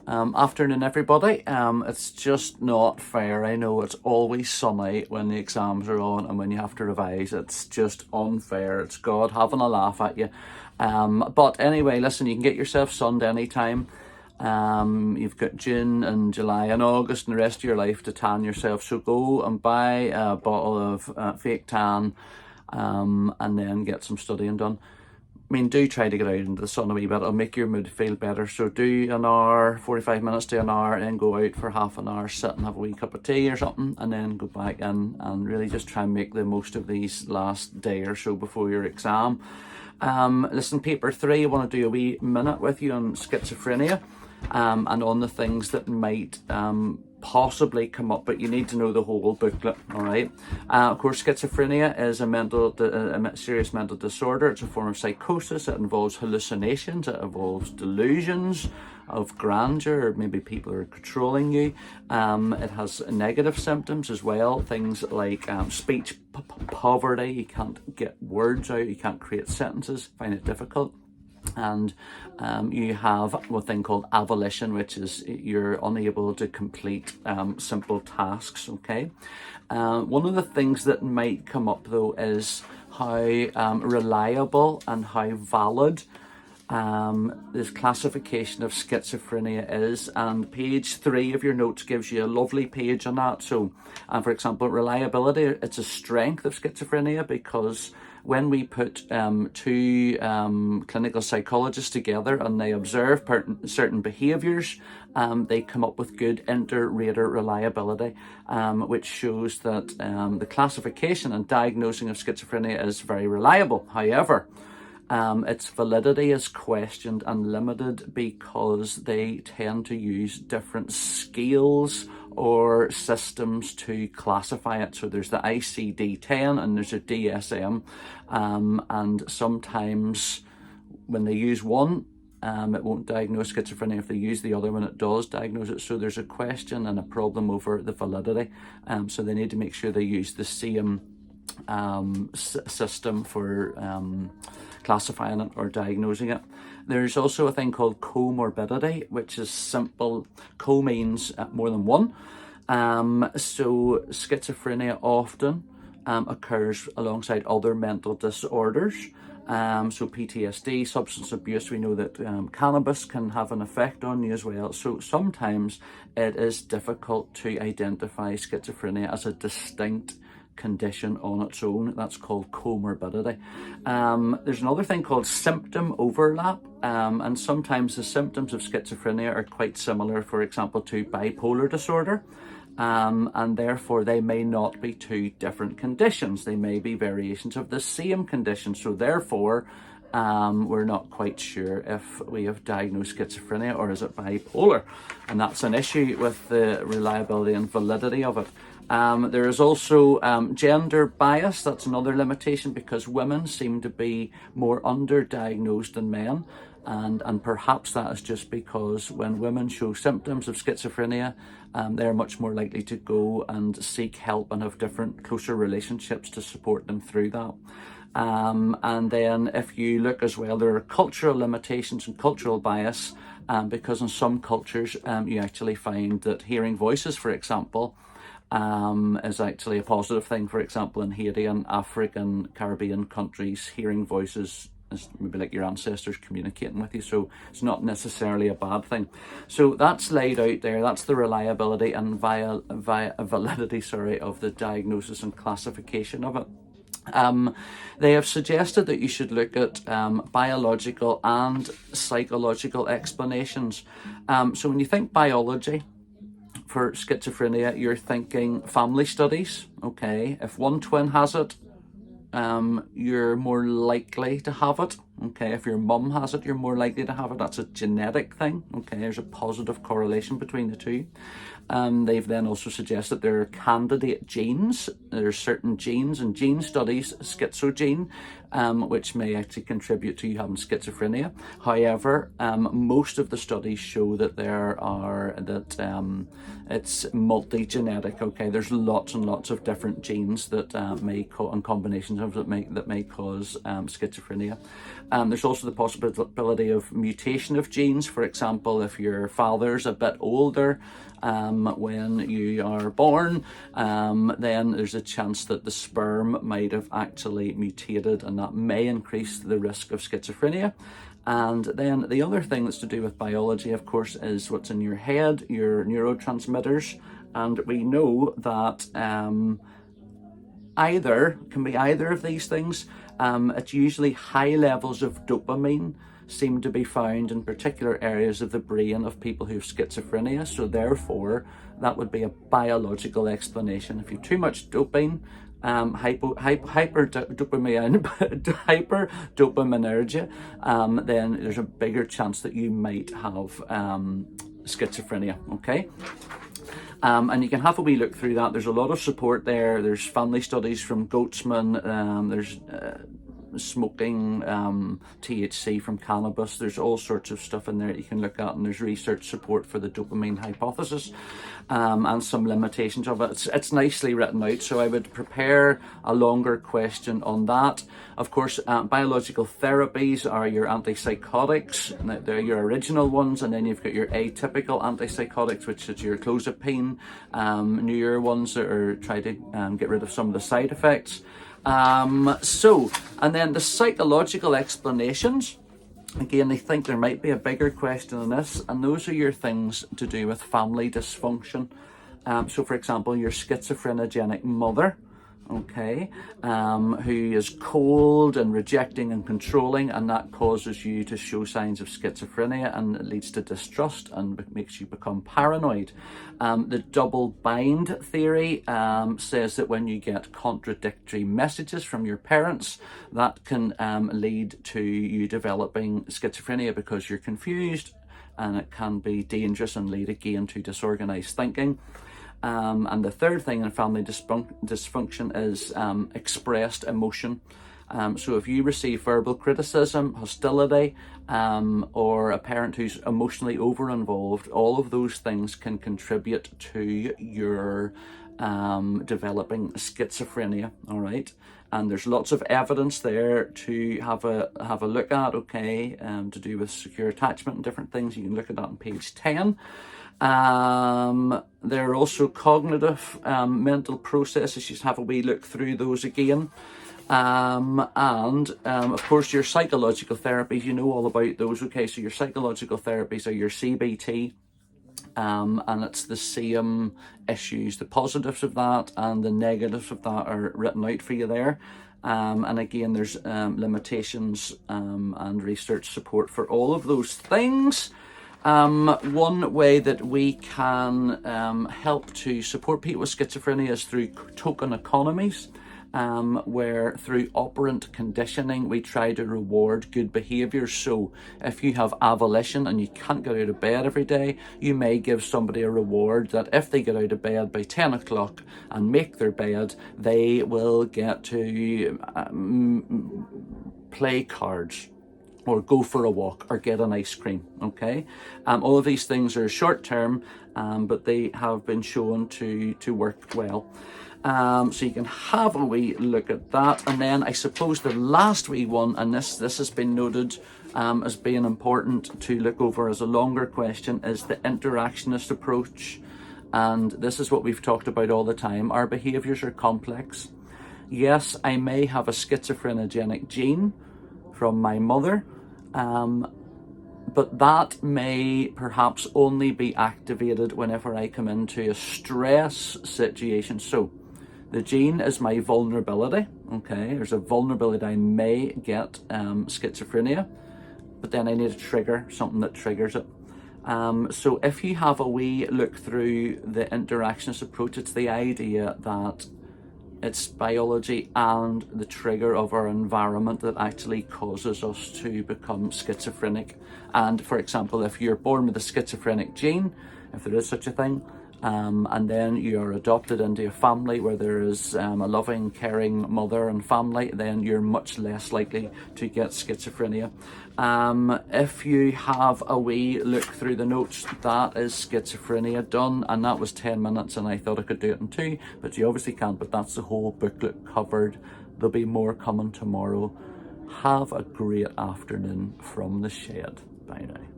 Afternoon, everybody. It's just not fair. I know it's always sunny when the exams are on and when you have to revise. It's just unfair. It's God having a laugh at you. But anyway, listen, you can get yourself sunned anytime. You've got June and July and August and the rest of your life to tan yourself. So go and buy a bottle of fake tan and then get some studying done. I mean, do try to get out into the sun a wee bit. It'll make your mood feel better. So do an hour, 45 minutes to an hour, and then go out for half an hour, sit and have a wee cup of tea or something, and then go back in and really just try and make the most of these last day or so before your exam. Listen, paper 3, I want to do a wee minute with you on schizophrenia and on the things that might possibly come up, but you need to know the whole booklet. All right. Of course, schizophrenia is a serious mental disorder. It's a form of psychosis. It involves hallucinations. It involves delusions of grandeur, or maybe people are controlling you. It has negative symptoms as well. Things like speech poverty. You can't get words out. You can't create sentences. Find it difficult. And you have a thing called avolition, which is you're unable to complete simple tasks. Okay. One of the things that might come up though is how reliable and how valid this classification of schizophrenia is, and page 3 of your notes gives you a lovely page on that. So for example, reliability, it's a strength of schizophrenia because when we put two clinical psychologists together and they observe certain behaviours, they come up with good inter-rater reliability, which shows that the classification and diagnosing of schizophrenia is very reliable. However, its validity is questioned and limited because they tend to use different scales or systems to classify it. So there's the ICD-10 and there's a DSM, and sometimes when they use one, it won't diagnose schizophrenia. If they use the other one, it does diagnose it. So there's a question and a problem over the validity. So they need to make sure they use the same system for classifying it or diagnosing it. There's also a thing called comorbidity, which is simple. Co means more than one. So schizophrenia often occurs alongside other mental disorders. So PTSD, substance abuse, we know that cannabis can have an effect on you as well. So sometimes it is difficult to identify schizophrenia as a distinct condition on its own. That's called comorbidity. There's another thing called symptom overlap, and sometimes the symptoms of schizophrenia are quite similar, for example, to bipolar disorder, and therefore they may not be two different conditions. They may be variations of the same condition. So therefore we're not quite sure if we have diagnosed schizophrenia or is it bipolar, and that's an issue with the reliability and validity of it. There is also gender bias. That's another limitation because women seem to be more underdiagnosed than men, and perhaps that is just because when women show symptoms of schizophrenia, they're much more likely to go and seek help and have different, closer relationships to support them through that. And then if you look as well, there are cultural limitations and cultural bias, because in some cultures you actually find that hearing voices, for example, is actually a positive thing. For example, in Haiti and African Caribbean countries, hearing voices is maybe like your ancestors communicating with you, so it's not necessarily a bad thing. So that's laid out there. That's the reliability and validity of the diagnosis and classification of it. They have suggested that you should look at biological and psychological explanations. So when you think biology for schizophrenia, you're thinking family studies. Okay, if one twin has it, you're more likely to have it. Okay, if your mum has it, you're more likely to have it. That's a genetic thing. Okay, there's a positive correlation between the two. They've then also suggested there are candidate genes. There are certain genes and gene studies, schizogene, which may actually contribute to you having schizophrenia. However, most of the studies show that it's multi-genetic. Okay, there's lots and lots of different genes that and combinations of that may cause schizophrenia. There's also the possibility of mutation of genes. For example, if your father's a bit older when you are born, then there's a chance that the sperm might have actually mutated, and that may increase the risk of schizophrenia. And then the other thing that's to do with biology, of course, is what's in your head, your neurotransmitters. And we know that can be either of these things. It's usually high levels of dopamine seem to be found in particular areas of the brain of people who have schizophrenia. So therefore, that would be a biological explanation. If you have too much dopamine, hyperdopaminergia, then there's a bigger chance that you might have schizophrenia. Okay. And you can have a wee look through that. There's a lot of support there. There's family studies from Goatsman. There's smoking, THC from cannabis. There's all sorts of stuff in there that you can look at, and there's research support for the dopamine hypothesis and some limitations of it. It's nicely written out, so I would prepare a longer question on that. Of course, biological therapies are your antipsychotics. They're your original ones, and then you've got your atypical antipsychotics, which is your clozapine, newer ones that are trying to get rid of some of the side effects. And then the psychological explanations, again, I think there might be a bigger question on this, and those are your things to do with family dysfunction. So for example, your schizophrenogenic mother, okay, who is cold and rejecting and controlling, and that causes you to show signs of schizophrenia, and it leads to distrust and makes you become paranoid. The double bind theory says that when you get contradictory messages from your parents, that can lead to you developing schizophrenia because you're confused, and it can be dangerous and lead again to disorganized thinking. And the third thing in family dysfunction is expressed emotion. So if you receive verbal criticism, hostility, or a parent who's emotionally over-involved, all of those things can contribute to your developing schizophrenia, all right? And there's lots of evidence there to have a look at, okay, to do with secure attachment and different things. You can look at that on page 10. There are also cognitive mental processes. Just have a wee look through those again. Of course, your psychological therapies, you know all about those. Okay, so your psychological therapies are your CBT, and it's the same issues. The positives of that and the negatives of that are written out for you there. And again, there's limitations and research support for all of those things. One way that we can help to support people with schizophrenia is through token economies, where through operant conditioning we try to reward good behaviours. So if you have avolition and you can't get out of bed every day, you may give somebody a reward that if they get out of bed by 10 o'clock and make their bed, they will get to play cards or go for a walk or get an ice cream, okay? All of these things are short term, but they have been shown to work well. So you can have a wee look at that. And then I suppose the last wee one, and this has been noted as being important to look over as a longer question, is the interactionist approach. And this is what we've talked about all the time. Our behaviours are complex. Yes, I may have a schizophrenogenic gene from my mother, but that may perhaps only be activated whenever I come into a stress situation. So the gene is my vulnerability, okay? There's a vulnerability I may get schizophrenia, but then I need a trigger, something that triggers it. So if you have a wee look through the interactionist approach, it's the idea that it's biology and the trigger of our environment that actually causes us to become schizophrenic. And for example, if you're born with a schizophrenic gene, if there is such a thing, and then you are adopted into a family where there is a loving, caring mother and family, then you're much less likely to get schizophrenia. If you have a wee look through the notes, that is schizophrenia done, and that was 10 minutes, and I thought I could do it in 2, but you obviously can't. But that's the whole booklet covered. There'll be more coming tomorrow. Have a great afternoon from the shed. Bye now.